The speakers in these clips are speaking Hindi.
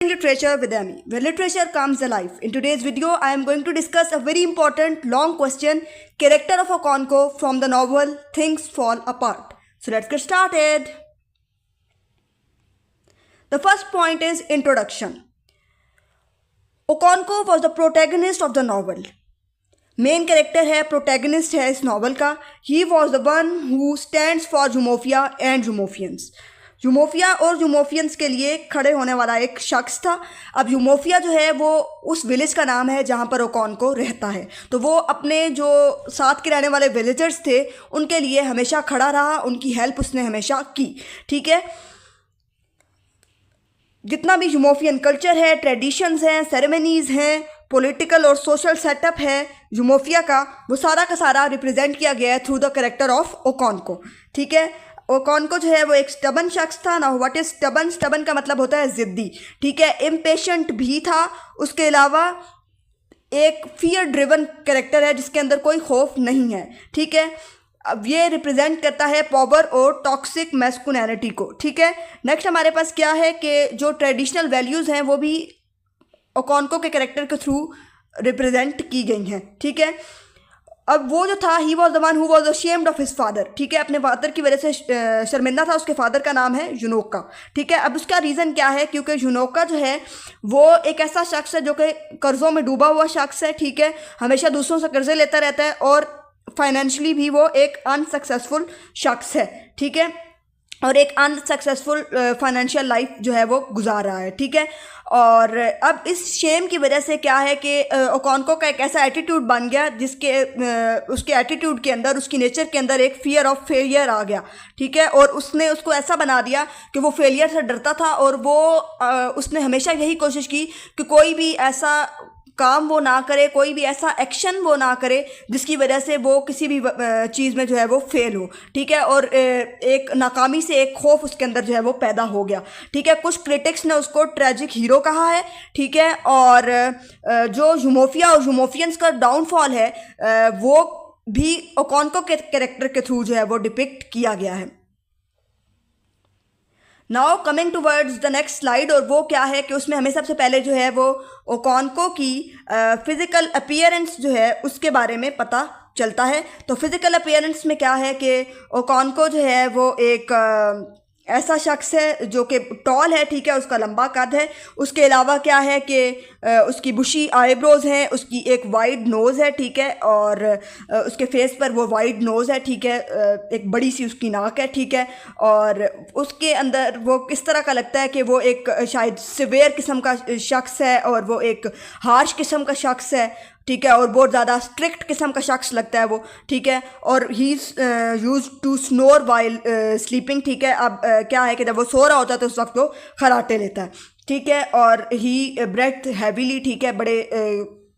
Learning Literature with Amy, where literature comes alive. In today's video, I am going to discuss a very important long question, character of Okonkwo from the novel Things Fall Apart. So let's get started. The first point is introduction. Okonkwo was the protagonist of the novel. Main character है, प्रोटैगनिस्ट है इस नॉवल का. He was the one who stands for Umuofia and Umuofians. Umuofia और जुमोफियंस के लिए खड़े होने वाला एक शख्स था. अब जुमोफिया जो है वो उस विलेज का नाम है जहाँ पर ओकोनको रहता है. तो वो अपने जो साथ के रहने वाले विलेजर्स थे उनके लिए हमेशा खड़ा रहा, उनकी हेल्प उसने हमेशा की. ठीक है, जितना भी जुमोफियन कल्चर है, ट्रेडिशंस हैं, सेरेमनीज़ हैं, पॉलिटिकल और सोशल सेटअप है जुमोफिया का, वो सारा का सारा रिप्रेजेंट किया गया है थ्रू द कैरेक्टर ऑफ ओकोनको. ठीक है, ओकोनको जो है वो एक स्टबन शख्स था. ना व्हाट इज स्टबन? स्टबन का मतलब होता है ज़िद्दी. ठीक है, इम्पेशेंट भी था. उसके अलावा एक फियर ड्रिवन कैरेक्टर है जिसके अंदर कोई खौफ नहीं है. ठीक है, अब ये रिप्रेजेंट करता है पावर और टॉक्सिक मैस्कुलिनिटी को. ठीक है, नेक्स्ट हमारे पास क्या है कि जो ट्रेडिशनल वैल्यूज़ हैं वो भी ओकोनको के कैरेक्टर के थ्रू रिप्रेजेंट की गई हैं. ठीक है, अब वो जो था, ही was the one who was ashamed of his father. ठीक है, अपने फादर की वजह से शर्मिंदा था. उसके फादर का नाम है जुनोका. ठीक है, अब उसका रीज़न क्या है? क्योंकि जुनोका जो है वो एक ऐसा शख्स है जो कि कर्ज़ों में डूबा हुआ शख्स है. ठीक है, हमेशा दूसरों से कर्जे लेता रहता है और फाइनेंशियली भी वो एक अनसक्सेसफुल शख्स है. ठीक है, और एक अनसक्सेसफुल फाइनेंशियल लाइफ जो है वो गुजार रहा है. ठीक है, और अब इस शेम की वजह से क्या है कि ओकोनको का एक ऐसा एटीट्यूड बन गया जिसके उसके एटीट्यूड के अंदर, उसकी नेचर के अंदर एक फियर ऑफ फेलियर आ गया. ठीक है, और उसने उसको ऐसा बना दिया कि वो फेलियर से डरता था और वो उसने हमेशा यही कोशिश की कि कोई भी ऐसा काम वो ना करे, कोई भी ऐसा एक्शन वो ना करे जिसकी वजह से वो किसी भी चीज़ में जो है वो फेल हो. ठीक है, और एक नाकामी से एक खौफ उसके अंदर जो है वो पैदा हो गया. ठीक है, कुछ क्रिटिक्स ने उसको ट्रेजिक हीरो कहा है. ठीक है, और जो जुमोफिया और जुमोफियंस का डाउनफॉल है वो भी ओकोनको के कैरेक्टर के थ्रू जो है वो डिपिक्ट किया गया है. Now coming towards the next slide, और वो क्या है कि उसमें हमें सबसे पहले जो है वो ओकोनको की फिज़िकल अपीयरेंस जो है उसके बारे में पता चलता है. तो फिज़िकल अपीयरेंस में क्या है कि ओकोनको जो है वो एक ऐसा शख्स है जो कि टॉल है. ठीक है, उसका लंबा कद है. उसके अलावा क्या है कि उसकी बुशी आईब्रोज हैं, उसकी एक वाइड नोज़ है. ठीक है, और उसके फेस पर वो वाइड नोज़ है. ठीक है, एक बड़ी सी उसकी नाक है. ठीक है, और उसके अंदर वो किस तरह का लगता है कि वो एक शायद सिवियर किस्म का शख्स है और वो एक हार्श किस्म का शख्स है. ठीक है, और बहुत ज़्यादा स्ट्रिक्ट किस्म का शख्स लगता है वो. ठीक है, और he used to snore while sleeping. ठीक है, अब क्या है कि जब वो सो रहा होता है तो उस वक्त वो खराटे लेता है. ठीक है, और ही ब्रेथ हैवीली. ठीक है, बड़े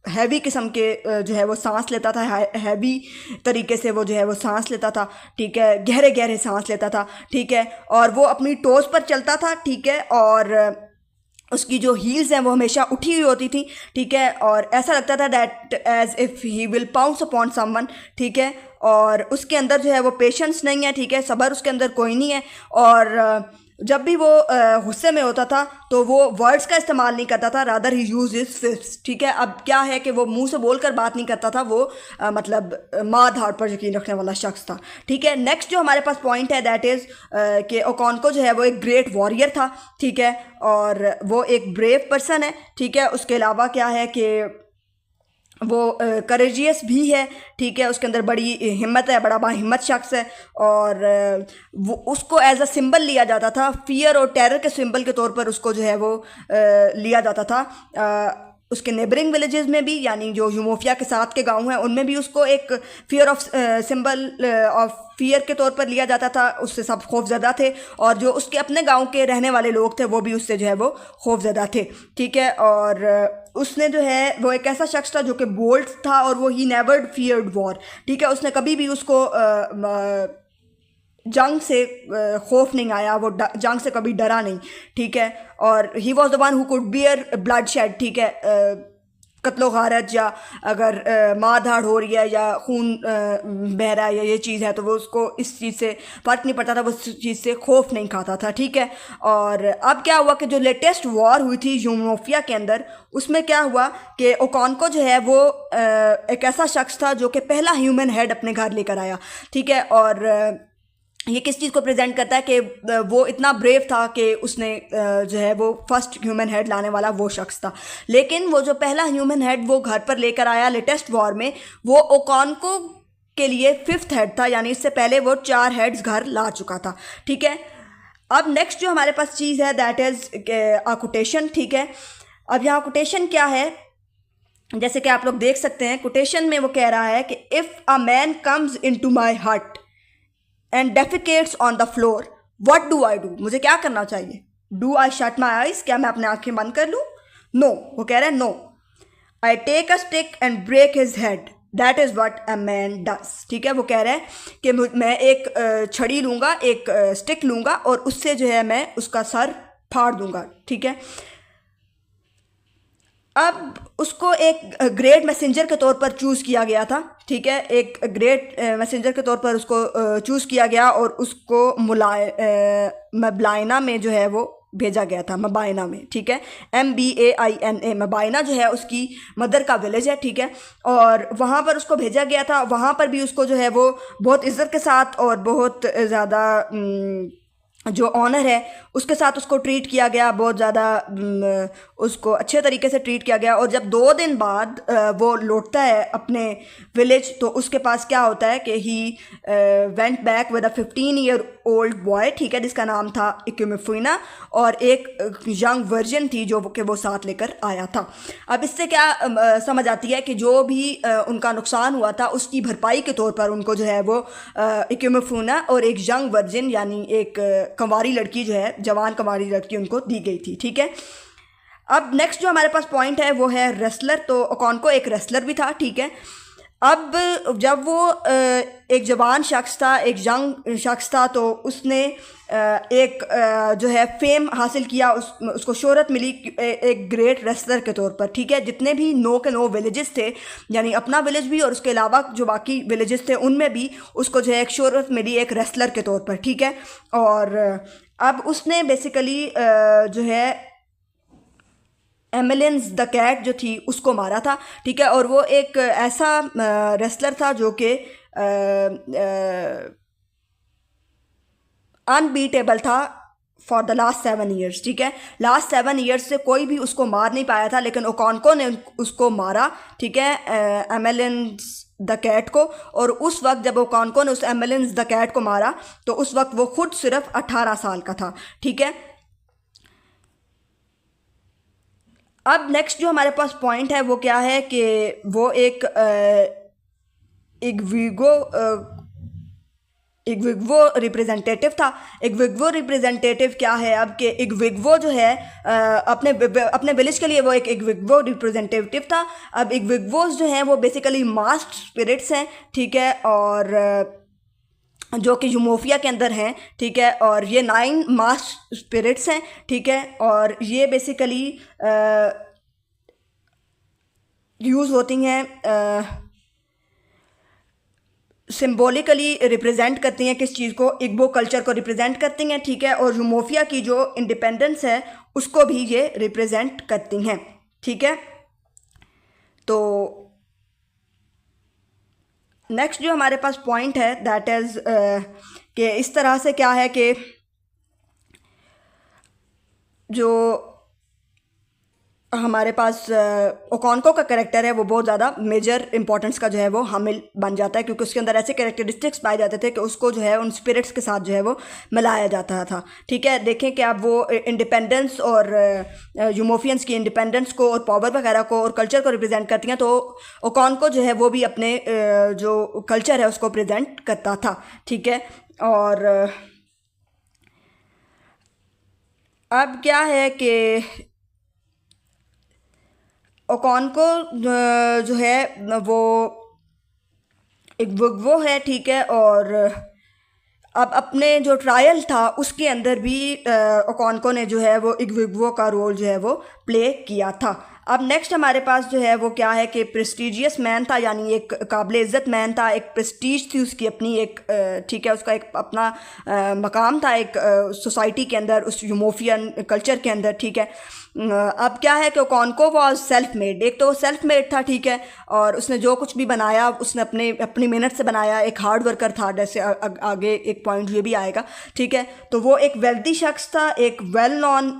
हैवी किस्म के जो है वो सांस लेता था. हैवी तरीके से वो जो है वो सांस लेता था. ठीक है, गहरे गहरे सांस लेता था. ठीक है, और वो अपनी टोज़ पर चलता था. ठीक है, और उसकी जो हील्स हैं वो हमेशा उठी हुई होती थी. ठीक है, और ऐसा लगता था that as if he will pounce upon someone. ठीक है, और उसके अंदर जो है वो पेशेंस नहीं है. ठीक है, सब्र उसके अंदर कोई नहीं है. और जब भी वो गुस्से में होता था तो वो वर्ड्स का इस्तेमाल नहीं करता था, rather he use his fist. ठीक है, अब क्या है कि वो मुंह से बोलकर बात नहीं करता था, वो मतलब माँ धाड़ पर यकीन रखने वाला शख्स था. ठीक है, नेक्स्ट जो हमारे पास पॉइंट है दैट इज़ कि ओकोनको जो है वो एक ग्रेट वॉरियर था. ठीक है, और वो एक ब्रेव पर्सन है. ठीक है, उसके अलावा क्या है कि वो करेजियस भी है. ठीक है, उसके अंदर बड़ी हिम्मत है, बड़ा हिम्मत शख्स है. और वो उसको एज अ सिंबल लिया जाता था, फियर और टेरर के सिंबल के तौर पर उसको जो है वो लिया जाता था. उसके नेबरिंग विलेजेस में भी, यानी जो जुमोफिया के साथ के गांव हैं उनमें भी उसको एक fear of symbol of fear के तौर पर लिया जाता था. उससे सब खौफजदा थे, और जो उसके अपने गांव के रहने वाले लोग थे वो भी उससे जो है वो खौफजदा थे. ठीक है, और उसने जो है वो एक ऐसा शख्स था जो कि बोल्ड था और वो ही नेवर फियर्ड वॉर. ठीक है, उसने कभी भी उसको जंग से खौफ नहीं आया, वो जंग से कभी डरा नहीं. ठीक है, और he was the one who could bear bloodshed. ठीक है, कत्लो गारत या अगर मार धाड़ हो रही है या खून बह रहा है या ये चीज़ है, तो वो उसको इस चीज़ से फ़र्क नहीं पड़ता था, वो उस चीज़ से खौफ नहीं खाता था, ठीक है। और अब क्या हुआ कि जो लेटेस्ट वॉर हुई थी यूमोफिया के अंदर, उसमें क्या हुआ कि ओकॉनको जो है वो एक ऐसा शख्स था जो कि पहला ह्यूमन हेड अपने घर लेकर आया, ठीक है। और ये किस चीज़ को प्रेजेंट करता है कि वो इतना ब्रेव था कि उसने जो है वो फर्स्ट ह्यूमन हेड लाने वाला वो शख्स था। लेकिन वो जो पहला ह्यूमन हेड वो घर पर लेकर आया लेटेस्ट वॉर में, वो ओकॉनको के लिए 5th हेड था, यानी इससे पहले वो 4 हेड्स घर ला चुका था, ठीक है। अब नेक्स्ट जो हमारे पास चीज़ है दैट इज़ कोटेशन, ठीक है। अब यहाँ कोटेशन क्या है, जैसे कि आप लोग देख सकते हैं, कोटेशन में वो कह रहा है कि if a man comes into my hut and defecates on the floor what do I do, मुझे क्या करना चाहिए। Do I shut my eyes, क्या मैं अपने आंखें बंद कर लूँ। नो, वो कह रहे हैं no. I take a stick and break his head, that is what a man does, ठीक है। वो कह रहे हैं कि मैं एक छड़ी लूँगा, एक स्टिक लूँगा और उससे जो है मैं उसका सर फाड़ दूँगा, ठीक है। अब उसको एक ग्रेट मैसेंजर के तौर पर चूज़ किया गया था, ठीक है। एक ग्रेट मैसेंजर के तौर पर उसको चूज़ किया गया और उसको मबाइना में जो है वो भेजा गया था, मबाइना में, ठीक है। MBAINA, मबाइना जो है उसकी मदर का विलेज है, ठीक है। और वहाँ पर उसको भेजा गया था, वहाँ पर भी उसको जो है वो बहुत इज़्ज़त के साथ और बहुत ज़्यादा जो ऑनर है उसके साथ उसको ट्रीट किया गया, बहुत ज़्यादा उसको अच्छे तरीके से ट्रीट किया गया। और जब 2 दिन बाद वो लौटता है अपने विलेज, तो उसके पास क्या होता है कि he went back with a 15-year-old boy, ठीक है, जिसका नाम था इक्युमिफुइना, और एक यंग वर्जन थी जो कि वो साथ लेकर आया था। अब इससे क्या समझ आती है कि जो भी उनका नुकसान हुआ था उसकी भरपाई के तौर पर उनको जो है वो इक्युमिफुइना और एक यंग वर्जन यानी एक कंवारी लड़की जो है, जवान कंवारी लड़की उनको दी गई थी, ठीक है। अब नेक्स्ट जो हमारे पास पॉइंट है वो है रेसलर। तो ओकॉनको एक रेसलर भी था, ठीक है। अब जब वो एक जवान शख्स था, एक यंग शख्स था, तो उसने एक जो है फेम हासिल किया, उसको शोहरत मिली एक ग्रेट रेसलर के तौर पर, ठीक है। जितने भी 9 के 9 विलेजेस थे, यानी अपना विलेज भी और उसके अलावा जो बाकी विलेजेस थे उनमें भी उसको जो है एक शोहरत मिली एक रेसलर के तौर पर, ठीक है। और अब उसने बेसिकली जो है एमिलियंस द कैट जो थी उसको मारा था, ठीक है। और वो एक ऐसा रेसलर था जो कि अनबीटेबल था फॉर द लास्ट 7 ईयर्स, ठीक है। लास्ट 7 ईयर्स से कोई भी उसको मार नहीं पाया था, लेकिन ओकॉनको ने उसको मारा, ठीक है, एमिलियंस द कैट को। और उस वक्त जब ओकॉनको ने उस एमिलियंस द कैट को मारा तो उस वक्त वो खुद सिर्फ 18 साल का था, ठीक है। अब नेक्स्ट जो हमारे पास पॉइंट है वो क्या है कि वो एक इग्विग्वो रिप्रेजेंटेटिव था। इग्विग्वो रिप्रेजेंटेटिव क्या है अब कि इग्विग्वो जो है अपने विलेज के लिए वो एक इग्विग्वो रिप्रेजेंटेटिव था। अब इग्विग्वोस जो हैं वो बेसिकली मास्क स्पिरिट्स हैं, ठीक है, और जो कि यूमोफिया के अंदर हैं, ठीक है। और ये 9 मास्क स्पिरिट्स हैं, ठीक है। और ये बेसिकली यूज़ होती हैं, सिम्बॉलिकली रिप्रेजेंट करती हैं किस चीज़ को, इग्बो कल्चर को रिप्रेजेंट करती हैं, ठीक है। और यूमोफिया की जो इंडिपेंडेंस है उसको भी ये रिप्रेजेंट करती हैं, ठीक है। तो नेक्स्ट जो हमारे पास पॉइंट है दैट इज़ कि इस तरह से क्या है कि जो हमारे पास ओकॉनको का कैरेक्टर है वो बहुत ज़्यादा मेजर इंपॉर्टेंस का जो है वो हामिल बन जाता है, क्योंकि उसके अंदर ऐसे कैरेक्टरिस्टिक्स पाए जाते थे कि उसको जो है उन स्पिरिट्स के साथ जो है वो मिलाया जाता था, ठीक है। देखें कि अब वो इंडिपेंडेंस और यूमोफियंस की इंडिपेंडेंस को और पावर वगैरह को और कल्चर को रिप्रेजेंट करती हैं, तो ओकॉनको जो है वो भी अपने जो कल्चर है उसको प्रेजेंट करता था, ठीक है। और अब क्या है कि ओकॉनको जो है वो एक वो है, ठीक है। और अब अपने जो ट्रायल था उसके अंदर भी ओकॉनको ने जो है वो इग्विग्वो का रोल जो है वो प्ले किया था। अब नेक्स्ट हमारे पास जो है वो क्या है कि प्रेस्टिजियस मैन था, यानी एक काबिल इज़्ज़त मैन था, एक प्रेस्टीज थी उसकी अपनी एक, ठीक है, उसका एक अपना मकाम था एक सोसाइटी के अंदर, उस यूमोफियन कल्चर के अंदर, ठीक है। अब क्या है कि ओकोंको वॉज सेल्फ मेड, एक तो वो सेल्फ मेड था, ठीक है, और उसने जो कुछ भी बनाया उसने अपनी मेहनत से बनाया, एक हार्ड वर्कर था, जैसे आगे एक पॉइंट ये भी आएगा, ठीक है। तो वो एक वेल्दी शख्स था, एक वेल नॉन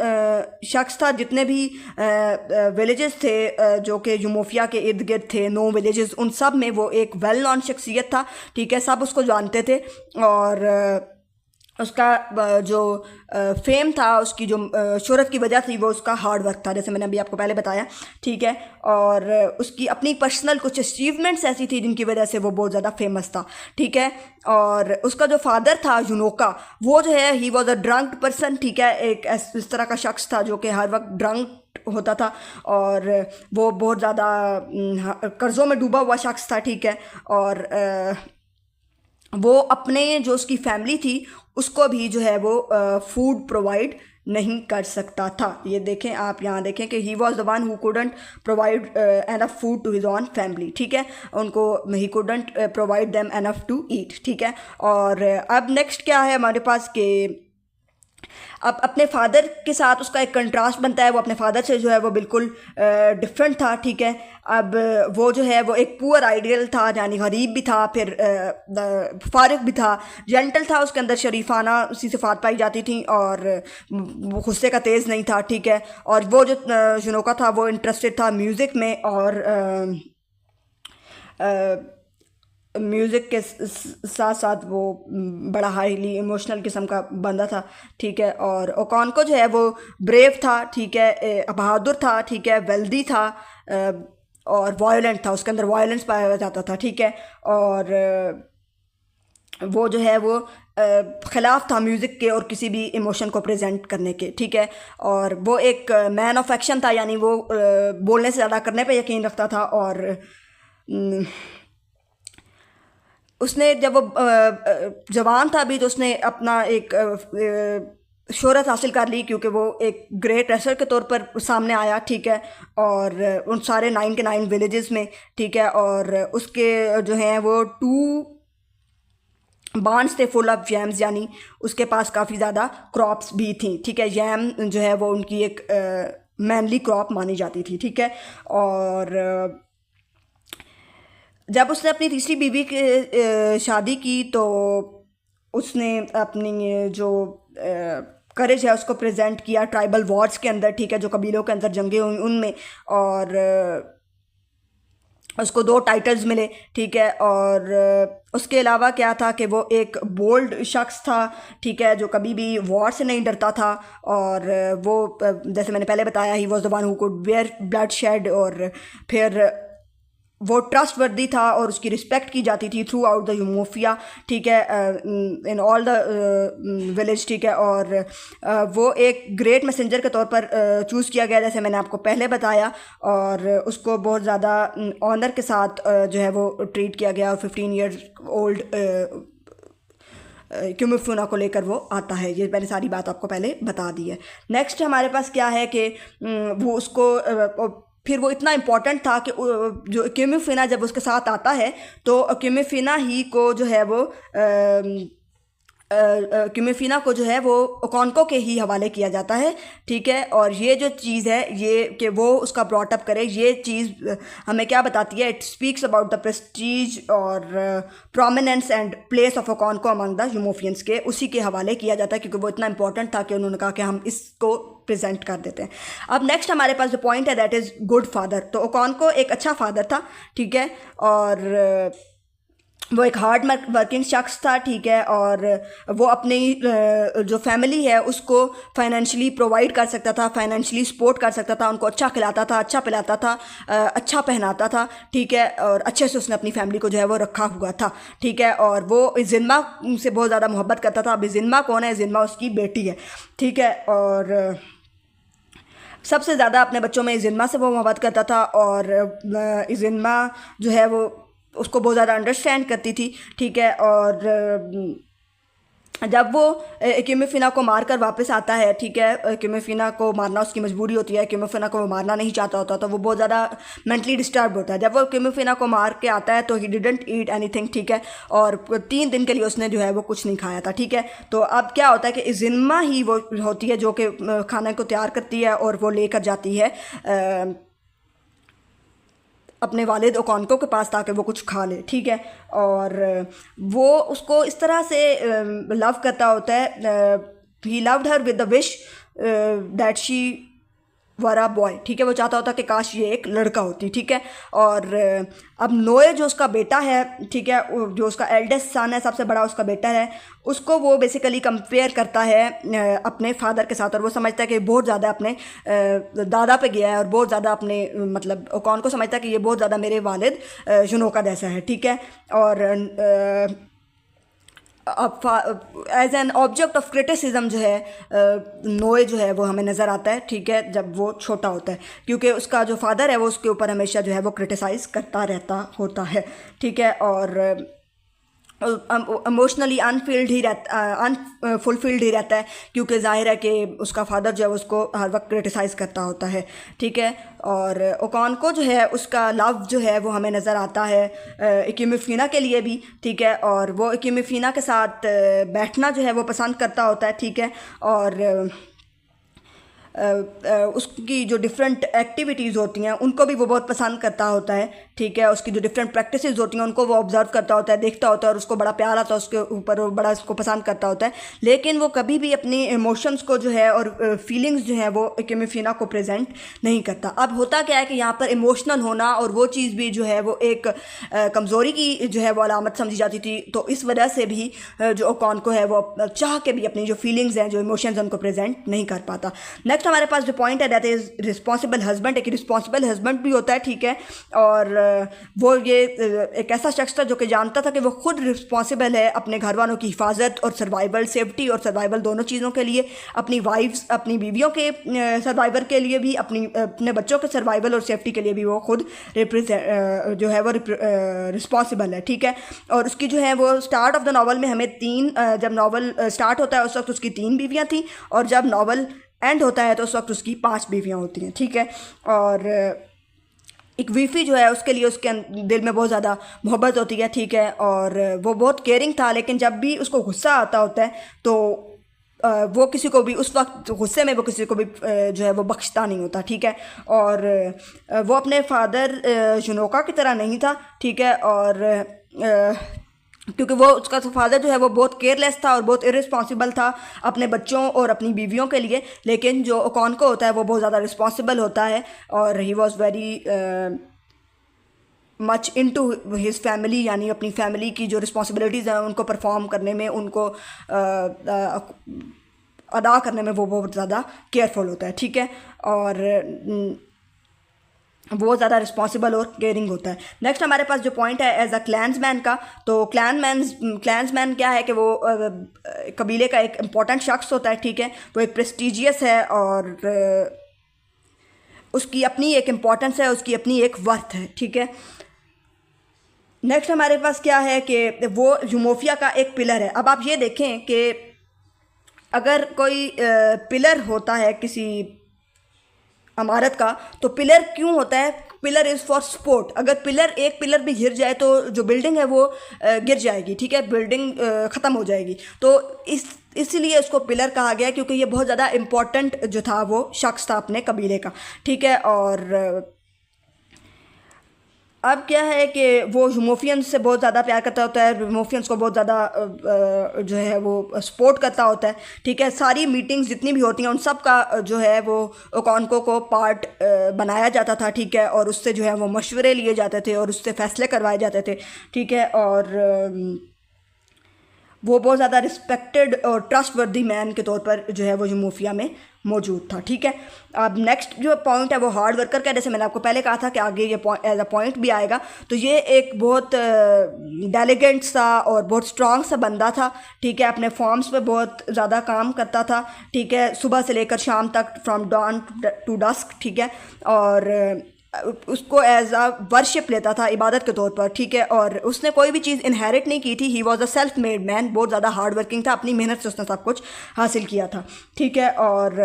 शख्स था। जितने भी विलेजेस थे जो कि यूमोफिया के इर्द गिर्द थे, 9 विलेजेस, उन सब में वो एक वेल नॉन शख्सियत था, ठीक है, सब उसको जानते थे। और उसका जो फेम था, उसकी जो शोहरत की वजह थी, वो उसका हार्ड वर्क था, जैसे मैंने अभी आपको पहले बताया, ठीक है। और उसकी अपनी पर्सनल कुछ अचीवमेंट्स ऐसी थी जिनकी वजह से वो बहुत ज़्यादा फेमस था, ठीक है। और उसका जो फादर था यूनोका, वो जो है he was a drunk person, ठीक है, एक इस तरह का शख्स था जो कि हर वक्त ड्रंक होता था, और वो बहुत ज़्यादा कर्ज़ों में डूबा हुआ शख्स था, ठीक है। और वो अपने जो उसकी फैमिली थी उसको भी जो है वो फूड प्रोवाइड नहीं कर सकता था। ये देखें, आप यहाँ देखें कि he was the one who couldn't provide enough food to his own family, ठीक है, उनको he couldn't provide them enough to eat, ठीक है। और अब नेक्स्ट क्या है हमारे पास कि अब अपने फादर के साथ उसका एक कंट्रास्ट बनता है, वो अपने फादर से जो है वो बिल्कुल डिफरेंट था, ठीक है। अब वो जो है वो एक पुअर आइडियल था, यानी गरीब भी था, फिर फारिग भी था, जेंटल था, उसके अंदर शरीफाना उसी सिफात पाई जाती थी, और वो गुस्से का तेज़ नहीं था, ठीक है। और वो जो जुनोका था वो इंटरेस्टेड था म्यूज़िक में, और म्यूज़िक के साथ साथ वो बड़ा हाईली इमोशनल किस्म का बंदा था, ठीक है। और ओकोंको जो है वो ब्रेव था, ठीक है, बहादुर था, ठीक है, वेल्दी था, और वायलेंट था, उसके अंदर वायलेंस पाया जाता था, ठीक है। और वो जो है वो ख़िलाफ़ था म्यूज़िक के और किसी भी इमोशन को प्रेजेंट करने के, ठीक है। और वो एक मैन ऑफ एक्शन था, यानी वो बोलने से ज़्यादा करने पे यकीन रखता था। और उसने जब वो जवान था अभी, तो उसने अपना एक शोहरत हासिल कर ली, क्योंकि वो एक ग्रेट रेसलर के तौर पर सामने आया, ठीक है। और उन सारे 9 के 9 विलेजेस में, ठीक है। और उसके जो हैं वो 2 बार्न्स थे फुल ऑफ जैम्स, यानी उसके पास काफ़ी ज़्यादा क्रॉप्स भी थी, ठीक है। जैम जो है वो उनकी एक मैनली क्रॉप मानी जाती थी, ठीक है। और जब उसने अपनी तीसरी बीवी की शादी की, तो उसने अपनी जो करेज है उसको प्रेजेंट किया ट्राइबल वॉर्स के अंदर, ठीक है, जो कबीलों के अंदर जंगें हुई उनमें, और उसको 2 टाइटल्स मिले, ठीक है। और उसके अलावा क्या था कि वो एक बोल्ड शख्स था, ठीक है, जो कभी भी वॉर से नहीं डरता था। और वो जैसे मैंने पहले बताया, he was the one who could wear bloodshed, और फिर वो ट्रस्टवर्दी था और उसकी रिस्पेक्ट की जाती थी थ्रू आउट द यूमोफिया, ठीक है, इन ऑल द विलेज, ठीक है। और वो एक ग्रेट मैसेंजर के तौर पर चूज़ किया गया, जैसे मैंने आपको पहले बताया, और उसको बहुत ज़्यादा ऑनर के साथ जो है वो ट्रीट किया गया। और 15 ईयर्स ओल्ड क्यूमिफुना को लेकर वो आता है। ये मैंने सारी बात आपको पहले बता दी है। नेक्स्ट हमारे पास क्या है कि वो उसको फिर वो इतना इम्पॉर्टेंट था कि जो क्यूमिफिना जब उसके साथ आता है, तो क्यूमिफिना ही को जो है वो क्यूमिफिना को जो है वो ओकोंको के ही हवाले किया जाता है, ठीक है। और ये जो चीज़ है, ये कि वो उसका ब्रॉटअप करे, ये चीज़ हमें क्या बताती है? It speaks about the prestige और prominence and place of Okonkwo among the Umuofians के उसी के हवाले किया जाता है, क्योंकि वो इतना इंपॉर्टेंट था कि उन्होंने कहा कि हम इसको प्रेजेंट कर देते हैं। अब नेक्स्ट हमारे पास जो पॉइंट है दैट इज़ गुड फादर। तो ओकोंको एक अच्छा फादर था, ठीक है, और वो एक हार्ड वर्किंग शख्स था, ठीक है। और वो अपनी जो फैमिली है उसको फाइनेंशियली प्रोवाइड कर सकता था, फाइनेंशियली सपोर्ट कर सकता था, उनको अच्छा खिलाता था, अच्छा पिलाता था, अच्छा पहनाता था, ठीक है। और अच्छे से उसने अपनी फैमिली को जो है वो रखा हुआ था, ठीक है। और वो जिन्मा से बहुत ज़्यादा मोहब्बत करता था। अभी जिन्मा कौन है? जिन्मा उसकी बेटी है, ठीक है। और सबसे ज़्यादा अपने बच्चों में जिन्मा से वो मोहब्बत करता था, और जिन्मा जो है वो उसको बहुत ज़्यादा अंडरस्टैंड करती थी, ठीक है। और जब वो एक्यूमिफिना को मारकर वापस आता है, ठीक है, एक्यूमिफिना को मारना उसकी मजबूरी होती है, एक्यूमिफिना को मारना नहीं चाहता होता, तो वो बहुत ज़्यादा मेंटली डिस्टर्ब होता है। जब वो एक्यूमिफिना को मार के आता है तो ही डिडंट ईट एनीथिंग, ठीक है, और 3 दिन के लिए उसने जो है वो कुछ नहीं खाया था, ठीक है। तो अब क्या होता है कि इज़िन्मा ही वो होती है जो कि खाने को तैयार करती है और वो लेकर जाती है अपने वालिद ओकोंको के पास ताकि वो कुछ खा ले, ठीक है। और वो उसको इस तरह से लव करता होता है, he loved her with the wish that she वरा बॉय, ठीक है, वो चाहता होता कि काश ये एक लड़का होती, ठीक है। और अब नोए जो उसका बेटा है, ठीक है, जो उसका एल्डेस्ट सन है, सबसे बड़ा उसका बेटा है, उसको वो बेसिकली कंपेयर करता है अपने फादर के साथ, और वो समझता है कि बहुत ज़्यादा अपने दादा पे गया है और बहुत ज़्यादा अपने मतलब ओकोंको को समझता है कि ये बहुत ज़्यादा मेरे वालिद जुनोका जैसा है, ठीक है। और as an object of criticism जो है नोए जो है वो हमें नज़र आता है, ठीक है, जब वो छोटा होता है, क्योंकि उसका जो फादर है वो उसके ऊपर हमेशा जो है वो क्रिटिसाइज़ करता रहता होता है, ठीक है। और इमोशनली अनफिल्ड ही रहता अनफुलफिल्ड ही रहता है, क्योंकि जाहिर है कि उसका फादर जो है उसको हर वक्त क्रिटिसाइज़ करता होता है, ठीक है। और ओकोंको जो है उसका लव जो है वो हमें नज़र आता है एक्यूमिफिना के लिए भी, ठीक है, और वो एक्यूमिफिना के साथ बैठना जो है वो पसंद करता होता है, ठीक है। और उसकी जो डिफरेंट एक्टिविटीज़ होती हैं उनको भी वो बहुत पसंद करता होता है, ठीक है। उसकी जो डिफरेंट प्रैक्टिसेस होती हैं उनको वो ऑब्जर्व करता होता है, देखता होता है, और उसको बड़ा प्यार आता है उसके ऊपर, वो बड़ा उसको पसंद करता होता है। लेकिन वो कभी भी अपनी इमोशंस को जो है और फीलिंग्स जो हैं वो एक्यूमिफिना को प्रेजेंट नहीं करता। अब होता क्या है कि यहाँ पर इमोशनल होना और वो चीज़ भी जो है वो एक कमज़ोरी की जो है वो अलामत समझी जाती थी, तो इस वजह से भी जो ओकोंको है वो चाह के भी अपनी जो फीलिंग्स हैं, जो इमोशंस हैं, उनको प्रेजेंट नहीं कर पाता। नेक्स्ट हमारे पास जो पॉइंट है दैट इज़ रिस्पॉन्सिबल हस्बैंड। एक रिस्पॉन्सिबल हस्बैंड भी होता है, ठीक है, और वो ये एक ऐसा शख्स था जो कि जानता था कि वो खुद रिस्पॉन्सिबल है अपने घर वालों की हिफाजत और सर्वाइवल, सेफ्टी और सर्वाइवल दोनों चीज़ों के लिए, अपनी वाइफ्स अपनी बीवियों के सर्वाइवल के लिए भी, अपने बच्चों के सर्वाइवल और सेफ्टी के लिए भी वो खुद जो है वो रिस्पॉन्सिबल है, ठीक है। और उसकी जो है वो स्टार्ट ऑफ द नावल में हमें जब नावल स्टार्ट होता है उस वक्त उसकी 3 बीवियाँ थीं, और जब नावल एंड होता है तो उस वक्त उसकी 5 बीवियाँ होती हैं, ठीक है। और एक वीफ़ी जो है उसके लिए उसके दिल में बहुत ज़्यादा मोहब्बत होती है, ठीक है, और वो बहुत केयरिंग था, लेकिन जब भी उसको गुस्सा आता होता है तो वो किसी को भी उस वक्त गुस्से में वो किसी को भी जो है वो बख्शता नहीं होता, ठीक है। और वो अपने फादर जुनोका की तरह नहीं था, ठीक है, और क्योंकि वो उसका फादर जो है वो बहुत केयरलेस था और बहुत इररिस्पॉन्सिबल था अपने बच्चों और अपनी बीवियों के लिए, लेकिन जो ओकोंको होता है वो बहुत ज़्यादा रिस्पॉन्सिबल होता है, और he was very much into his family, यानी अपनी फैमिली की जो रिस्पॉन्सिबिलिटीज़ हैं उनको परफॉर्म करने में, उनको अदा करने में वो बहुत ज़्यादा केयरफुल होता है, ठीक है, और बहुत ज़्यादा रिस्पॉन्सिबल और केयरिंग होता है। नेक्स्ट हमारे पास जो पॉइंट है एज अ क्लैंसमैन का, तो क्लैंसमैन क्या है कि वो कबीले का एक इम्पॉर्टेंट शख्स होता है, ठीक है, वो एक प्रेस्टिजियस है और उसकी अपनी एक इम्पॉर्टेंस है, उसकी अपनी एक वर्थ है, ठीक है। नेक्स्ट हमारे पास क्या है कि वो यूमोफिया का एक पिलर है। अब आप ये देखें कि अगर कोई पिलर होता है किसी इमारत का, तो पिलर क्यों होता है? Pillar is for support. अगर एक पिलर भी गिर जाए तो जो बिल्डिंग है वो गिर जाएगी, ठीक है, बिल्डिंग ख़त्म हो जाएगी। तो इसीलिए उसको पिलर कहा गया, क्योंकि ये बहुत ज़्यादा इम्पोर्टेंट जो था वो शख्स था अपने कबीले का, ठीक है। और अब क्या है कि वो यूमोफियंस से बहुत ज़्यादा प्यार करता होता है, यूमोफियंस को बहुत ज़्यादा जो है वो सपोर्ट करता होता है, ठीक है। सारी मीटिंग्स जितनी भी होती हैं उन सब का जो है वो ओकोंको को पार्ट बनाया जाता था, ठीक है, और उससे जो है वो मशवरे लिए जाते थे और उससे फ़ैसले करवाए जाते थे, ठीक है। और वो बहुत ज़्यादा रिस्पेक्टेड और ट्रस्टवर्दी मैन के तौर पर जो है वो यूमोफिया में मौजूद था, ठीक है। अब नेक्स्ट जो पॉइंट है वो हार्ड वर्कर का, जैसे मैंने आपको पहले कहा था कि आगे ये एज अ पॉइंट भी आएगा। तो ये एक बहुत डेलिगेंट सा और बहुत स्ट्रॉन्ग सा बंदा था, ठीक है, अपने फॉर्म्स पे बहुत ज़्यादा काम करता था, ठीक है, सुबह से लेकर शाम तक, फ्रॉम डॉन टू डस्क, ठीक है। और उसको एज अ वर्शिप लेता था, इबादत के तौर पर, ठीक है। और उसने कोई भी चीज़ इनहेरिट नहीं की थी। He was a self made man, बहुत ज़्यादा हार्ड वर्किंग था, अपनी मेहनत से उसने सब कुछ हासिल किया था, ठीक है। और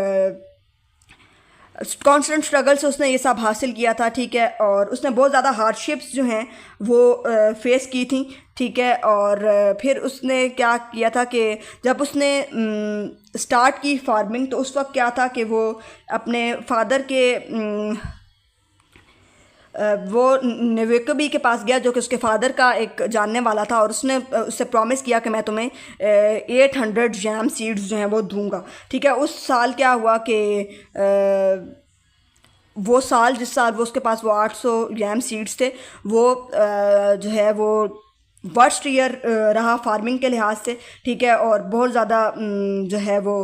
कॉन्स्टेंट स्ट्रगल से उसने ये सब हासिल किया था, ठीक है। और उसने बहुत ज़्यादा हार्डशिप्स जो हैं वो फेस की थी, ठीक है। और फिर उसने क्या किया था कि जब उसने स्टार्ट की फार्मिंग, तो उस वक्त क्या था कि वो अपने फादर के वो नेवेकबी के पास गया, जो कि उसके फादर का एक जानने वाला था, और उसने उससे प्रॉमिस किया कि मैं तुम्हें 800 जैम सीड्स जो हैं वो दूंगा, ठीक है। उस साल क्या हुआ कि वो साल, जिस साल वो उसके पास वो 800 जैम सीड्स थे, वो जो है वो वर्स्ट ईयर रहा फार्मिंग के लिहाज से, ठीक है। और बहुत ज़्यादा जो है वो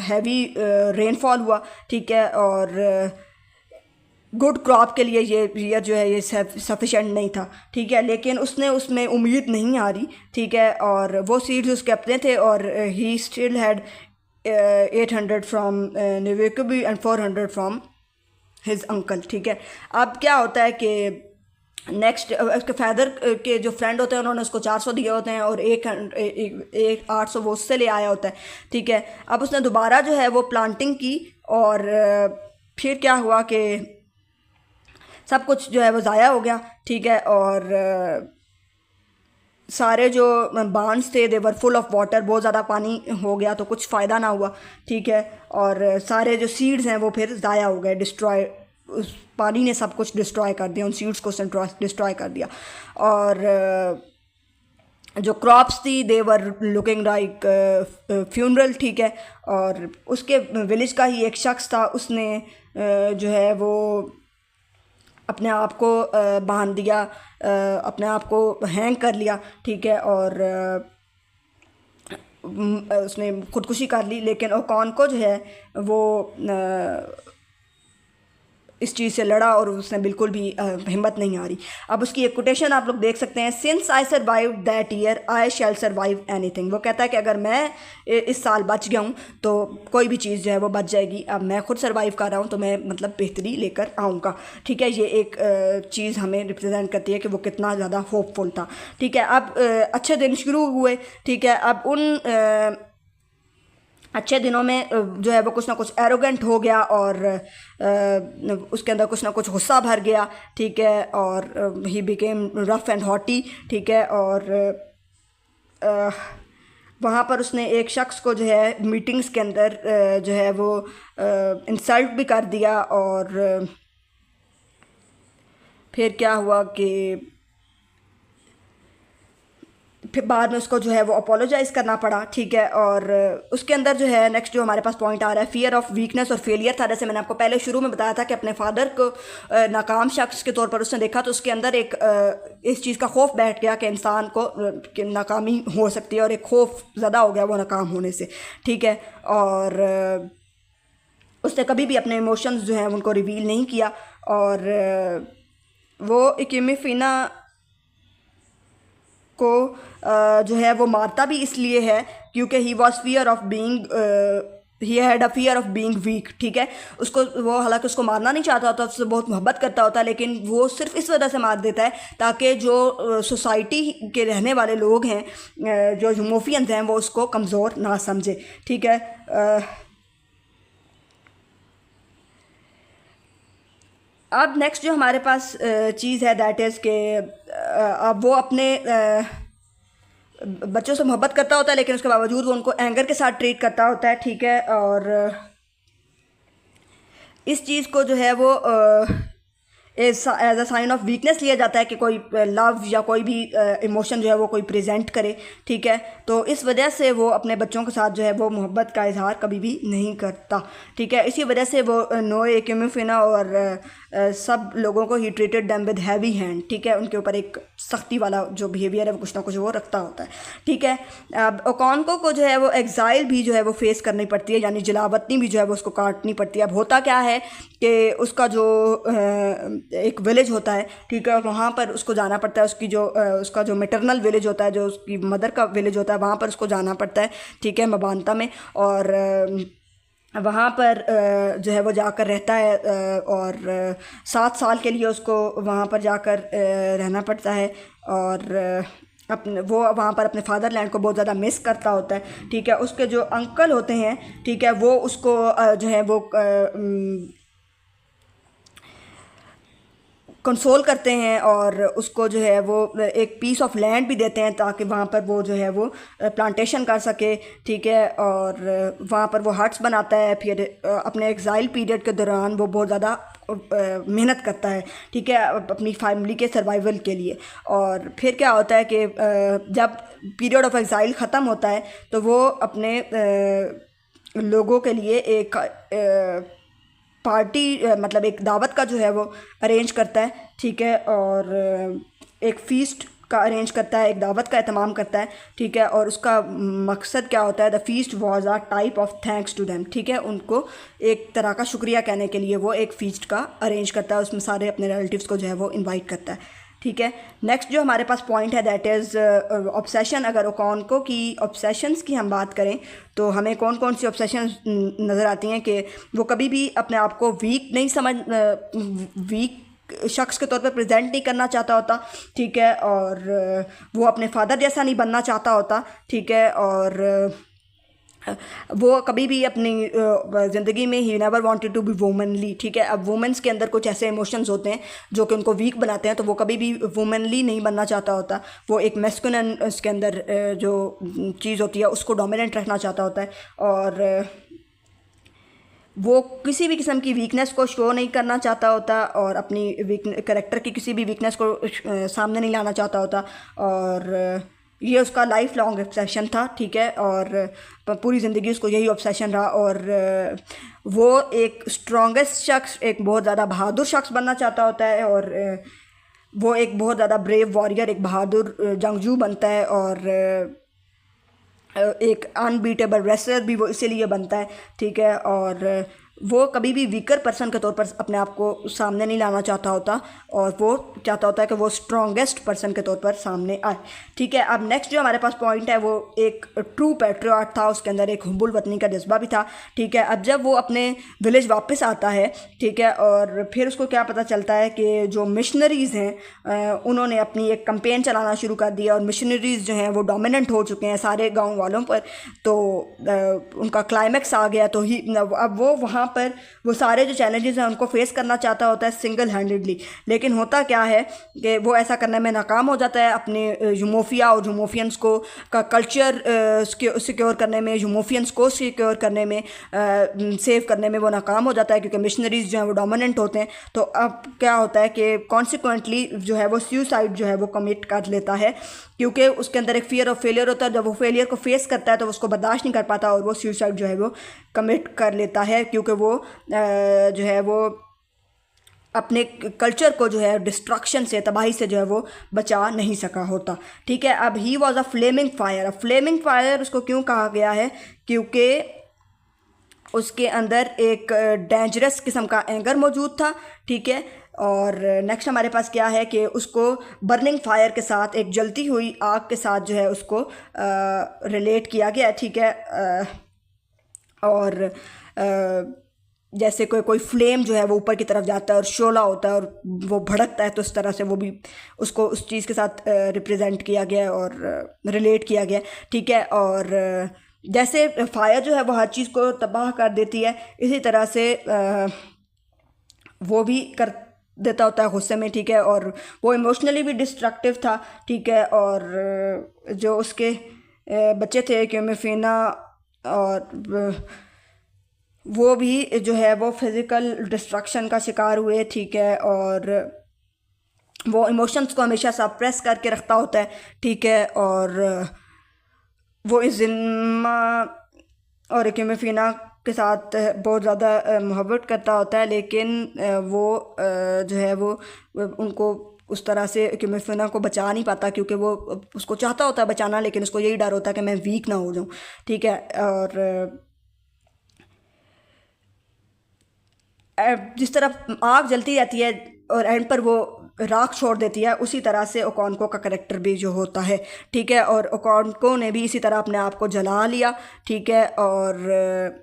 हैवी रेनफॉल हुआ, ठीक है। और गुड क्रॉप के लिए ये ईयर जो है ये सफिशेंट नहीं था, ठीक है। लेकिन उसने उसमें उम्मीद नहीं हारी, ठीक है। और वो सीड्स उसके अपने थे, और he still had 800 from Nwakibie and 400 from his uncle, ठीक है। अब क्या होता है कि नेक्स्ट उसके फादर के जो फ्रेंड होते हैं उन्होंने उसको 400 दिए होते हैं, और एक 800 वो उससे ले आया होता है, ठीक है। अब उसने दोबारा जो है वो प्लांटिंग की, और फिर क्या हुआ कि सब कुछ जो है वो ज़ाया हो गया, ठीक है। और सारे जो बांड्स थे दे वर फुल ऑफ वाटर, बहुत ज़्यादा पानी हो गया, तो कुछ फ़ायदा ना हुआ, ठीक है। और सारे जो सीड्स हैं वो फिर ज़ाया हो गए, डिस्ट्रॉय, उस पानी ने सब कुछ डिस्ट्रॉय कर दिया, उन सीड्स को डिस्ट्रॉय कर दिया। और जो क्रॉप्स थी दे वर लुकिंग लाइक फ्यूनरल, ठीक है। और उसके विलेज का ही एक शख्स था, उसने जो है वो अपने आप को बांध दिया, अपने आप को हैंग कर लिया, ठीक है। और उसने खुदकुशी कर ली। लेकिन ओकॉन को जो है वो इस चीज़ से लड़ा, और उसने बिल्कुल भी हिम्मत नहीं हारी। अब उसकी एक कोटेशन आप लोग देख सकते हैं, since I survive that year I shall survive anything. वो कहता है कि अगर मैं इस साल बच गया हूँ तो कोई भी चीज़ जो है वो बच जाएगी। अब मैं खुद सर्वाइव कर रहा हूँ तो मैं मतलब बेहतरी लेकर आऊँगा, ठीक है। ये एक चीज़ हमें रिप्रेजेंट करती है कि वो कितना ज़्यादा होपफुल था, ठीक है। अब अच्छे दिन शुरू हुए, ठीक है। अब उन अच्छे दिनों में जो है वो कुछ ना कुछ एरोगेंट हो गया, और उसके अंदर कुछ ना कुछ गुस्सा भर गया, ठीक है। और he became rough and haughty, ठीक है। और वहाँ पर उसने एक शख्स को जो है मीटिंग्स के अंदर जो है वो इंसल्ट भी कर दिया। और फिर क्या हुआ कि फिर बाद में उसको जो है वो अपोलोजाइज़ करना पड़ा, ठीक है। और उसके अंदर जो है नेक्स्ट जो हमारे पास पॉइंट आ रहा है, फियर ऑफ वीकनेस और फेलियर था। जैसे मैंने आपको पहले शुरू में बताया था कि अपने फादर को नाकाम शख्स के तौर पर उसने देखा, तो उसके अंदर एक इस चीज़ का खौफ बैठ गया कि इंसान को कि नाकामी हो सकती है, और एक खौफ ज़्यादा हो गया वो नाकाम होने से, ठीक है। और उसने कभी भी अपने इमोशंस जो हैं उनको रिवील नहीं किया। और वो इकिमिफिना को जो है वो मारता भी इसलिए है क्योंकि he was fear of being, he had a fear of being weak, ठीक है। उसको वो हालांकि उसको मारना नहीं चाहता होता, उससे बहुत मोहब्बत करता होता, लेकिन वो सिर्फ इस वजह से मार देता है ताकि जो सोसाइटी के रहने वाले लोग हैं, जो ह्यूमोफियंस हैं, वो उसको कमज़ोर ना समझे, ठीक है। अब नेक्स्ट जो हमारे पास चीज़ है दैट इज़ के अब वो अपने बच्चों से मोहब्बत करता होता है, लेकिन उसके बावजूद वो उनको एंगर के साथ ट्रीट करता होता है, ठीक है। और इस चीज़ को जो है वो as a sign of weakness लिया जाता है कि कोई लव या कोई भी इमोशन जो है वो कोई प्रेजेंट करे, ठीक है। तो इस वजह से वो अपने बच्चों के साथ जो है वो मोहब्बत का इजहार कभी भी नहीं करता, ठीक है। इसी वजह से वो नोए इकिमिफिना और सब लोगों को he treated them with heavy hand, ठीक है। उनके ऊपर एक सख्ती वाला जो बिहेवियर है वो कुछ ना कुछ वो रखता होता है, ठीक है। अब ओकॉनको को जो है वो एग्ज़ाइल भी जो है वो फेस करनी पड़ती है, यानी जलावतनी भी जो है वो उसको काटनी पड़ती है। अब होता क्या है कि उसका जो एक विलेज होता है, ठीक है, वहाँ पर उसको जाना पड़ता है। उसकी जो उसका जो मेटरनल विलेज होता है, जो उसकी मदर का विलेज होता है, वहाँ पर उसको जाना पड़ता है, ठीक है, मबानता में। और वहाँ पर जो है वो जाकर रहता है और 7 साल के लिए उसको वहाँ पर जाकर रहना पड़ता है और अपने वो वहाँ पर अपने फादरलैंड को बहुत ज़्यादा मिस करता होता है। ठीक है, उसके जो अंकल होते हैं, ठीक है, वो उसको जो है वो कंसोल करते हैं और उसको जो है वो एक पीस ऑफ लैंड भी देते हैं ताकि वहाँ पर वो जो है वो प्लांटेशन कर सके। ठीक है, और वहाँ पर वो हट्स बनाता है। फिर अपने एग्ज़ाइल पीरियड के दौरान वो बहुत ज़्यादा मेहनत करता है, ठीक है, अपनी फैमिली के सर्वाइवल के लिए। और फिर क्या होता है कि जब पीरियड ऑफ एग्ज़ाइल ख़त्म होता है तो वो अपने लोगों के लिए एक पार्टी मतलब एक दावत का जो है वो अरेंज करता है। ठीक है, और एक फ़ीस्ट का अरेंज करता है, एक दावत का एहतमाम करता है। ठीक है, और उसका मकसद क्या होता है, the feast was a type of thanks to them. ठीक है, उनको एक तरह का शुक्रिया कहने के लिए वो एक फ़ीस्ट का अरेंज करता है, उसमें सारे अपने रिलेटिव्स को जो है वो इन्वाइट करता है। ठीक है, नेक्स्ट जो हमारे पास पॉइंट है दैट इज़ ऑब्सेशन। अगर ओकोंको की ऑब्सेशंस की हम बात करें तो हमें कौन कौन सी ऑब्सेशंस नज़र आती हैं कि वो कभी भी अपने आप को वीक नहीं वीक शख्स के तौर पर प्रेजेंट नहीं करना चाहता होता। ठीक है, और वो अपने फादर जैसा नहीं बनना चाहता होता। ठीक है, और वो कभी भी अपनी ज़िंदगी में he never wanted to be womanly. ठीक है, अब वुमेंस के अंदर कुछ ऐसे इमोशंस होते हैं जो कि उनको वीक बनाते हैं, तो वो कभी भी वुमनली नहीं बनना चाहता होता। वो एक मैस्कुलिन उसके अंदर जो चीज़ होती है उसको डोमिनेंट रखना चाहता होता है और वो किसी भी किस्म की वीकनेस को शो नहीं करना चाहता होता और अपनी कैरेक्टर की किसी भी वीकनेस को सामने नहीं लाना चाहता होता। और ये उसका लाइफ लॉन्ग ऑब्सेशन था। ठीक है, और पूरी ज़िंदगी उसको यही ऑब्सेशन रहा और वो एक स्ट्रॉन्गेस्ट शख्स, एक बहुत ज़्यादा बहादुर शख्स बनना चाहता होता है और वो एक बहुत ज़्यादा ब्रेव वॉरियर, एक बहादुर जंगजू बनता है और एक अनबीटेबल रेसलर भी वो इसीलिए बनता है। ठीक है, और वो कभी भी वीकर पर्सन के तौर पर अपने आप को सामने नहीं लाना चाहता होता और वो चाहता होता है कि वो स्ट्रॉन्गेस्ट पर्सन के तौर पर सामने आए। ठीक है, अब नेक्स्ट जो हमारे पास पॉइंट है वो एक ट्रू पैट्रियट था, उसके अंदर एक हुब्बुल वतनी का जज्बा भी था। ठीक है, अब जब वो अपने विलेज वापस आता है, ठीक है, और फिर उसको क्या पता चलता है कि जो मिशनरीज़ हैं उन्होंने अपनी एक कैंपेन चलाना शुरू कर दिया और मिशनरीज़ जो हैं वो डोमिनेंट हो चुके हैं सारे गाँव वालों पर। तो उनका क्लाइमैक्स आ गया, तो ही अब वो वहाँ पर वो सारे जो चैलेंजेस हैं उनको फेस करना चाहता होता है सिंगल हैंडेडली। लेकिन होता क्या है कि वो ऐसा करने में नाकाम हो जाता है। अपने यूमोफिया और यूमोफियंस को का कल्चर सिक्योर करने में, यूमोफियंस को सिक्योर करने में, सेव करने में वो नाकाम हो जाता है क्योंकि मिशनरीज जो हैं वो डोमिनेंट होते हैं। तो अब क्या होता है कि कॉन्सिक्वेंटली जो है वो सुसाइड जो है वो कमिट कर लेता है क्योंकि उसके अंदर एक फियर ऑफ फेलियर होता है। जब वो फेलियर को फेस करता है तो उसको बर्दाश्त नहीं कर पाता और वो सुसाइड जो है वो कमिट कर लेता है क्योंकि वो जो है वो अपने कल्चर को जो है डिस्ट्रक्शन से, तबाही से जो है वो बचा नहीं सका होता। ठीक है, अब he was a Fleming fire. अब फ्लेमिंग फायर उसको क्यों कहा गया है, क्योंकि उसके अंदर एक डेंजरस किस्म का एंगर मौजूद था। ठीक है, और नेक्स्ट हमारे पास क्या है कि उसको बर्निंग फायर के साथ, एक जलती हुई आग के साथ जो है उसको रिलेट किया गया। ठीक है, और जैसे कोई फ्लेम जो है वो ऊपर की तरफ जाता है और शोला होता है और वो भड़कता है, तो इस तरह से वो भी उसको उस चीज़ के साथ रिप्रेजेंट किया गया और रिलेट किया गया। ठीक है, और जैसे फायर जो है वो हर चीज़ को तबाह कर देती है, इसी तरह से वो भी कर देता होता है गुस्से में। ठीक है, और वो इमोशनली भी डिस्ट्रक्टिव था। ठीक है, और जो उसके बच्चे थे क्यूमिफीना और वो भी जो है वो फिज़िकल डिस्ट्रक्शन का शिकार हुए। ठीक है, और वो इमोशंस को हमेशा सप्रेस करके रखता होता है। ठीक है, और वो इस जिम्मा और क्यूमिफीना के साथ बहुत ज़्यादा मोहब्बत करता होता है, लेकिन वो जो है वो उनको उस तरह से क्यूमिफीना को बचा नहीं पाता क्योंकि वो उसको चाहता होता है बचाना, लेकिन उसको यही डर होता है कि मैं वीक ना हो जाऊँ। ठीक है, और जिस तरह आग जलती रहती है और एंड पर वो राख छोड़ देती है, उसी तरह से ओकोंको का करेक्टर भी जो होता है। ठीक है, और ओकोंको ने भी इसी तरह अपने आप को जला लिया। ठीक है, और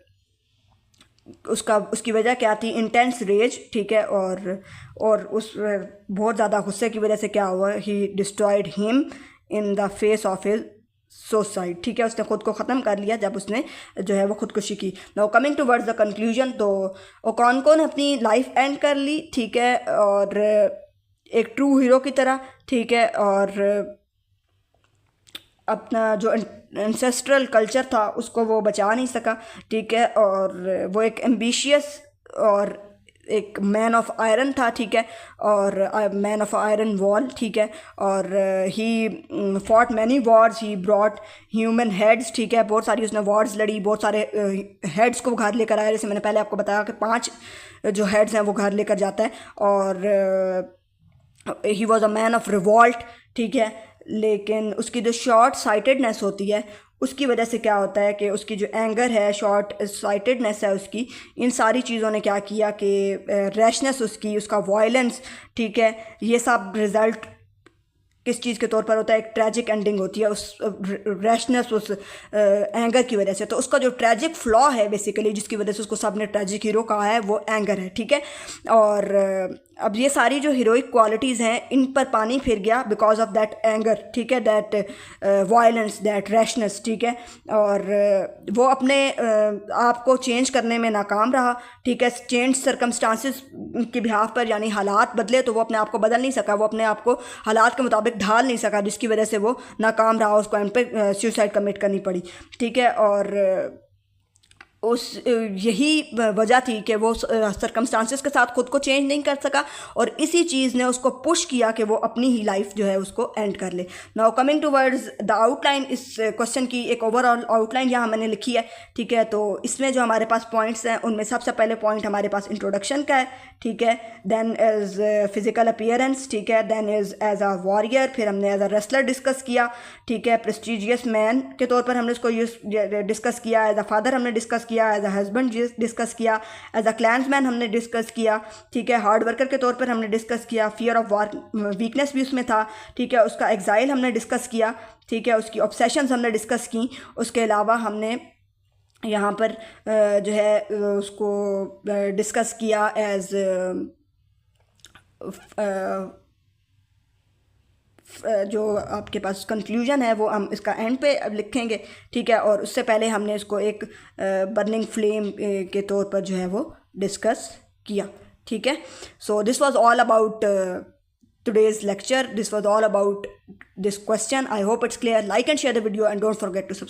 उसकी वजह क्या थी, इंटेंस रेज, ठीक है, और उस बहुत ज़्यादा गुस्से की वजह से क्या हुआ, he destroyed him in the face of his suicide, ठीक है, उसने खुद को ख़त्म कर लिया जब उसने जो है वो खुदकुशी की। Now coming towards the conclusion, तो ओकोंको ने अपनी लाइफ एंड कर ली, ठीक है, और एक ट्रू हीरो की तरह, ठीक है, और अपना जो एंसेस्ट्रल कल्चर था उसको वो बचा नहीं सका, ठीक है, और वो एक एम्बिशियस और एक मैन ऑफ आयरन था, ठीक है, और मैन ऑफ आयरन वॉल, ठीक है, और he fought many Wars, he brought human heads, ठीक है, बहुत सारी उसने वॉर्स लड़ी, बहुत सारे हेड्स को वो घर लेकर आया, जैसे मैंने पहले आपको बताया कि 5 जो हेड्स हैं वो घर लेकर जाता है, और he was a man of revolt, ठीक है, लेकिन उसकी जो शॉर्ट साइटेडनेस होती है उसकी वजह से क्या होता है कि उसकी जो एंगर है, शॉर्ट साइटेडनेस है उसकी, इन सारी चीज़ों ने क्या किया कि रैशनेस उसकी, उसका वायलेंस, ठीक है, ये सब रिज़ल्ट किस चीज़ के तौर पर होता है, एक ट्रैजिक एंडिंग होती है उस रैशनेस, उस एंगर की वजह से। तो उसका जो ट्रैजिक फ्लॉ है बेसिकली, जिसकी वजह से उसको सब ने ट्रैजिक हीरो कहा है, वो एंगर है, ठीक है, और अब ये सारी जो हीरोइक क्वालिटीज़ हैं इन पर पानी फिर गया बिकॉज ऑफ दैट एंगर, ठीक है, दैट वायलेंस, दैट रैशनेस, ठीक है, और वो अपने आप को चेंज करने में नाकाम रहा, ठीक है, चेंज सर्कमस्टांसिस के बिहाफ पर, यानी हालात बदले तो वो अपने आप को बदल नहीं सका, वो अपने आप को हालात के मुताबिक ढाल नहीं सका, जिसकी वजह से वो नाकाम रहा, उसको एंड पे सुसाइड कमिट करनी पड़ी, ठीक है, और उस यही वजह थी कि वो सर्कमस्टांसिस के साथ ख़ुद को चेंज नहीं कर सका, और इसी चीज़ ने उसको पुश किया कि वो अपनी ही लाइफ जो है उसको एंड कर ले। Now coming towards the outline, इस क्वेश्चन की एक ओवरऑल आउटलाइन यहाँ मैंने लिखी है, ठीक है, तो इसमें जो हमारे पास पॉइंट्स हैं उनमें सबसे पहले पॉइंट हमारे पास इंट्रोडक्शन का है, ठीक है, देन एज फिज़िकल अपीयरेंस, ठीक है, then is as a warrior, फिर हमने एज अ रेसलर डिस्कस किया, ठीक है, प्रेस्टिजियस मैन के तौर पर हमने उसको डिस्कस किया, एज अ फादर हमने डिस्कस किया, एज अ हस्बैंड डिस्कस किया, एज अ क्लैंसमैन हमने डिस्कस किया, ठीक है, हार्ड वर्कर के तौर पर हमने डिस्कस किया, फियर ऑफ वीकनेस भी उसमें था, ठीक है, उसका एग्जाइल हमने डिस्कस किया, ठीक है, उसकी ऑब्सेशंस हमने डिस्कस की, उसके अलावा हमने यहाँ पर जो है उसको डिस्कस किया एज जो आपके पास कंक्लूजन है वो हम इसका एंड पे अब लिखेंगे, ठीक है, और उससे पहले हमने इसको एक बर्निंग फ्लेम के तौर पर जो है वो डिस्कस किया, ठीक है। So this was all about today's lecture. This was all about this question. I hope it's clear. Like and share the video and don't forget to subscribe.